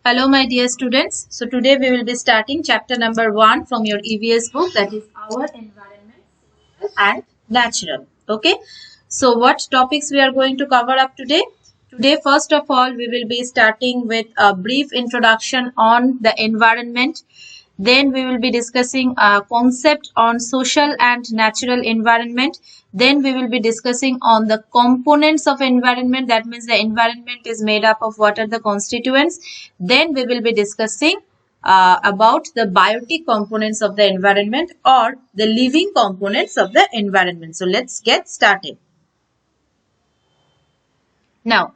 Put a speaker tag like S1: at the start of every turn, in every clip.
S1: Hello, my dear students. So today we will be starting chapter number 1 from your EVS book, that is our environment and natural. Okay. So what topics we are going to cover up today? Today, first of all, we will be starting with a brief introduction on the environment. Then we will be discussing a concept on social and natural environment. Then we will be discussing on the components of environment. That means the environment is made up of what are the constituents. Then we will be discussing about the biotic components of the environment or the living components of the environment. So let's get started. Now,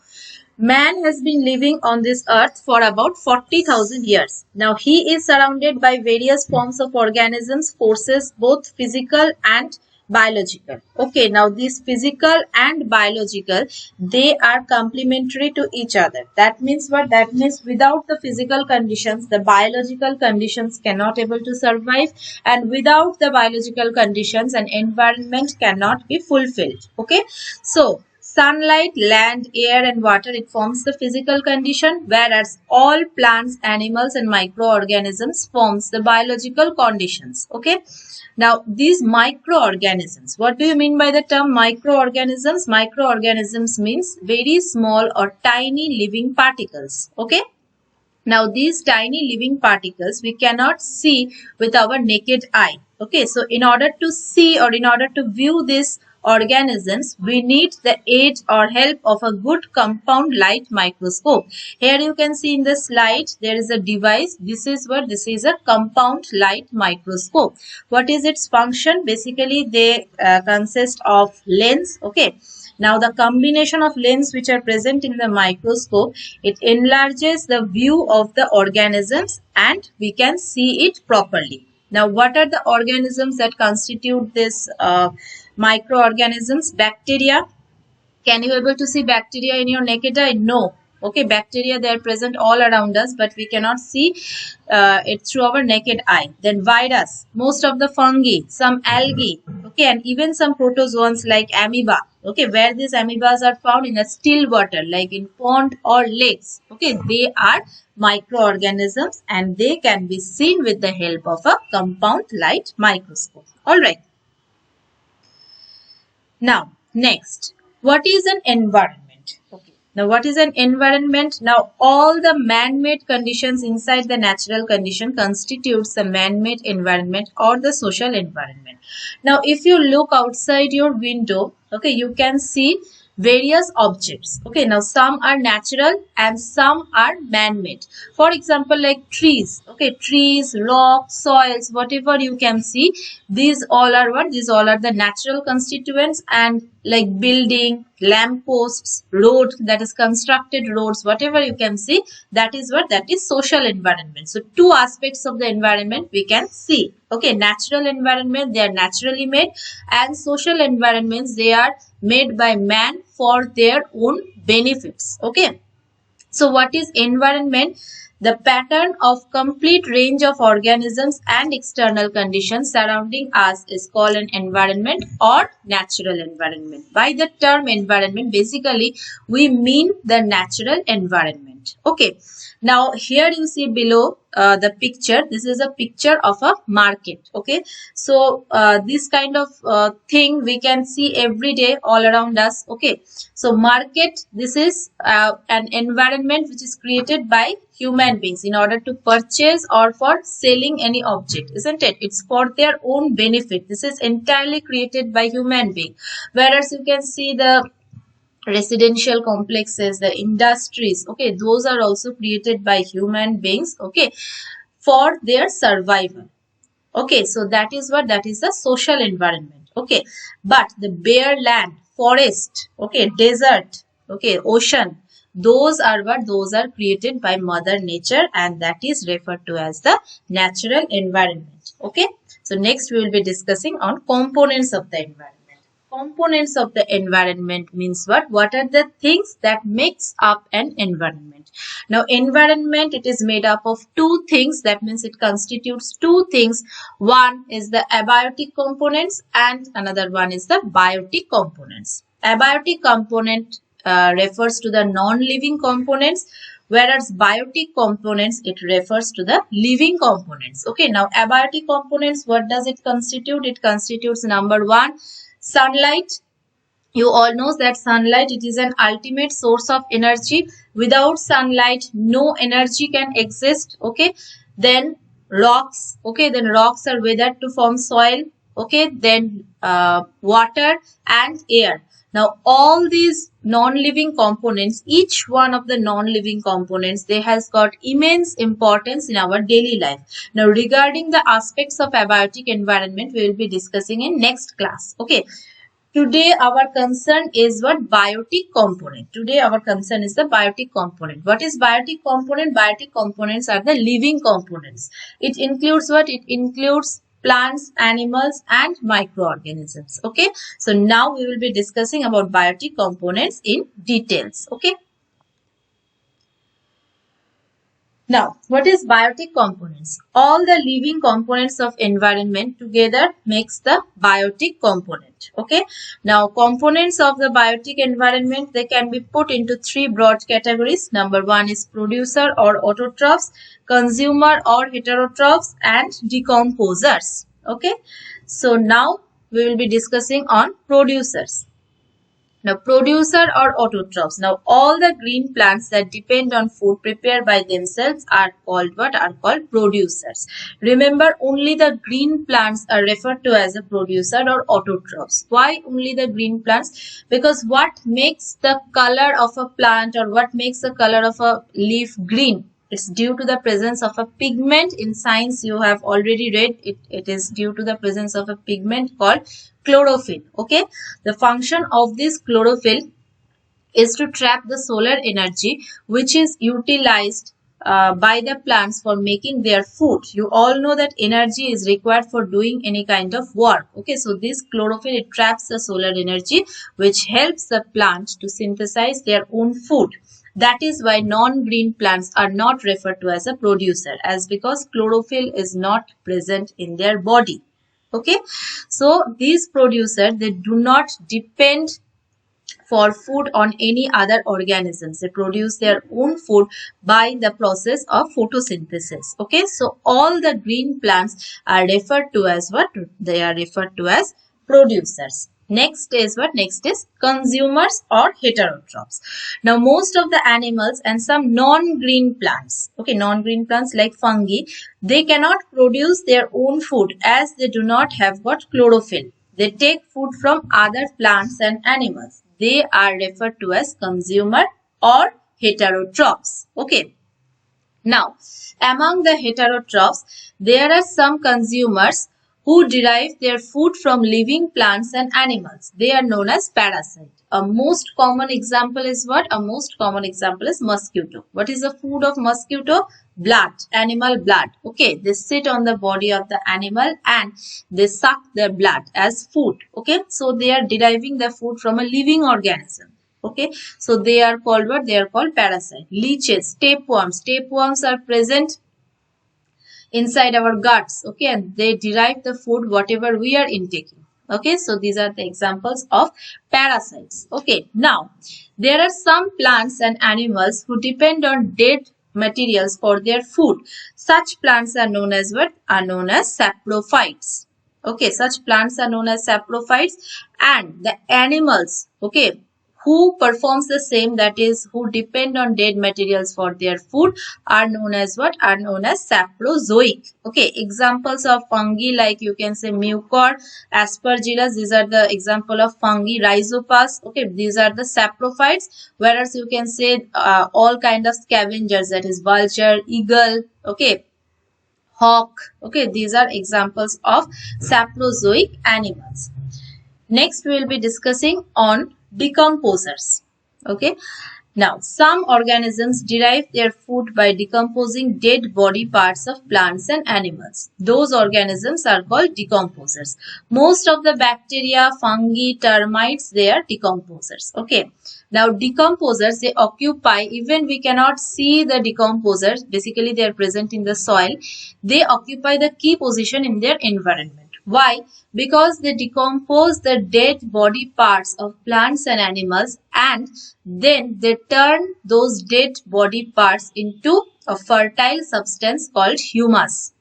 S1: man has been living on this earth for about 40,000 years. Now, he is surrounded by various forms of organisms, forces, both physical and biological. Okay, now these physical and biological, they are complementary to each other. That means what? That means without the physical conditions, the biological conditions cannot able to survive, and without the biological conditions, an environment cannot be fulfilled. Okay, so sunlight, land, air and water, it forms the physical condition, whereas all plants, animals and microorganisms forms the biological conditions. Okay. Now, these microorganisms, what do you mean by the term microorganisms? Microorganisms means very small or tiny living particles. Okay. Now, these tiny living particles we cannot see with our naked eye. Okay, so in order to see or in order to view these organisms, we need the aid or help of a good compound light microscope. Here you can see in the slide, there is a device. This is a compound light microscope. What is its function? Basically, they consist of lens. Okay. Now, the combination of lens which are present in the microscope, it enlarges the view of the organisms and we can see it properly. Now, what are the organisms that constitute this microorganisms? Bacteria. Can you able to see bacteria in your naked eye? No. Okay, bacteria, they are present all around us, but we cannot see it through our naked eye. Then virus, most of the fungi, some algae, okay, and even some protozoans like amoeba. Okay, where these amoebas are found in a still water, like in pond or lakes. Okay, they are microorganisms and they can be seen with the help of a compound light microscope. All right. Now, next, what is an environment? Okay. Now, what is an environment? Now, all the man-made conditions inside the natural condition constitutes the man-made environment or the social environment. Now, if you look outside your window, okay, you can see various objects. Okay, now some are natural and some are man-made. For example, like trees. Okay, trees, rocks, soils, whatever you can see, these all are what? These all are the natural constituents, and like building, lamp posts, road, that is constructed roads, whatever you can see, that is what? That is social environment. So two aspects of the environment we can see. Okay, natural environment, they are naturally made, and social environments, they are made by man for their own benefits. Okay, so what is environment? The pattern of complete range of organisms and external conditions surrounding us is called an environment or natural environment. By the term environment, basically we mean the natural environment. Okay. Now, here you see below the picture. This is a picture of a market. Okay. So, this kind of thing we can see every day all around us. Okay. So, market, this is an environment which is created by human beings in order to purchase or for selling any object, isn't it? It's for their own benefit. This is entirely created by human being. Whereas you can see the residential complexes, the industries, okay, those are also created by human beings, okay, for their survival. Okay, so that is what? That is the social environment. Okay, but the bare land, forest, okay, desert, okay, ocean, those are what? Those are created by Mother Nature, and that is referred to as the natural environment. Okay, so next we will be discussing on components of the environment. Components of the environment means what? What are the things that makes up an environment? Now, environment, it is made up of two things. That means it constitutes two things. One is the abiotic components and another one is the biotic components. Abiotic component refers to the non-living components, whereas biotic components, it refers to the living components. Okay, now abiotic components, what does it constitute? It constitutes number one, sunlight. You all know that sunlight, it is an ultimate source of energy. Without sunlight, no energy can exist. Okay, then rocks. Okay, then rocks are weathered to form soil. Okay, then water and air. Now all these non-living components, each one of the non-living components, they has got immense importance in our daily life. Now regarding the aspects of abiotic environment, we will be discussing in next class. Okay, today our concern is what? Biotic component. Today our concern is the biotic component. What is biotic component? Biotic components are the living components. It includes what? It includes plants, animals and microorganisms. Okay, so now we will be discussing about biotic components in details. Okay, now what is biotic components? All the living components of environment together makes the biotic component. Okay, now components of the biotic environment, they can be put into three broad categories. Number one is producer or autotrophs, consumer or heterotrophs, and decomposers. Okay, so now we will be discussing on producers. Now producer or autotrophs. Now all the green plants that depend on food prepared by themselves are called what? Are called producers. Remember, only the green plants are referred to as a producer or autotrophs. Why only the green plants? Because what makes the color of a plant or what makes the color of a leaf green? It's due to the presence of a pigment. In science, you have already read it. It is due to the presence of a pigment called chlorophyll. Okay, the function of this chlorophyll is to trap the solar energy which is utilized by the plants for making their food. You all know that energy is required for doing any kind of work. Okay, so this chlorophyll, it traps the solar energy which helps the plant to synthesize their own food. That is why non-green plants are not referred to as a producer, as because chlorophyll is not present in their body. Okay, so these producers, they do not depend for food on any other organisms. They produce their own food by the process of photosynthesis. Okay, so all the green plants are referred to as what? They are referred to as producers. Next is what? Next is consumers or heterotrophs. Now most of the animals and some non-green plants, okay, non-green plants like fungi, they cannot produce their own food as they do not have what? Chlorophyll. They take food from other plants and animals. They are referred to as consumer or heterotrophs. Okay. Now, among the heterotrophs, there are some consumers who derive their food from living plants and animals. They are known as parasites. A most common example is what? A most common example is mosquito. What is the food of mosquito? Blood, animal blood. Okay, they sit on the body of the animal and they suck their blood as food. Okay, so they are deriving the food from a living organism. Okay, so they are called what? They are called parasite. Leeches, tapeworms. Tapeworms are present inside our guts. Okay, and they derive the food whatever we are intaking. Okay, so these are the examples of parasites. Okay, now there are some plants and animals who depend on dead materials for their food. Such plants are known as what? Are known as saprophytes. Okay, such plants are known as saprophytes, and the animals, okay, who performs the same, that is who depend on dead materials for their food, are known as what? Are known as saprozoic. Okay, examples of fungi like you can say mucor, aspergillus, these are the example of fungi. Rhizopas, okay, these are the saprophytes, whereas you can say all kind of scavengers, that is vulture, eagle, okay, hawk, okay, these are examples of saprozoic animals. Next we will be discussing on decomposers. Okay, now some organisms derive their food by decomposing dead body parts of plants and animals. Those organisms are called decomposers. Most of the bacteria, fungi, termites, they are decomposers. Okay, now decomposers, they occupy, even we cannot see the decomposers, basically they are present in the soil. They occupy the key position in their environment. Why? Because they decompose the dead body parts of plants and animals, and then they turn those dead body parts into a fertile substance called humus.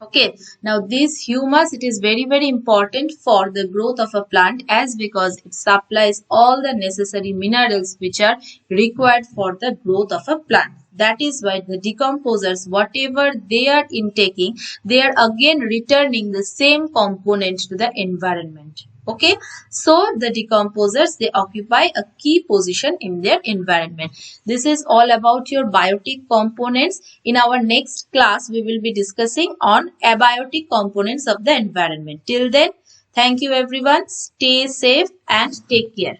S1: Okay, now this humus, it is very important for the growth of a plant, as because it supplies all the necessary minerals which are required for the growth of a plant. That is why the decomposers, whatever they are intaking, they are again returning the same component to the environment. Okay, so the decomposers, they occupy a key position in their environment. This is all about your biotic components. In our next class, we will be discussing on abiotic components of the environment. Till then, thank you everyone. Stay safe and take care.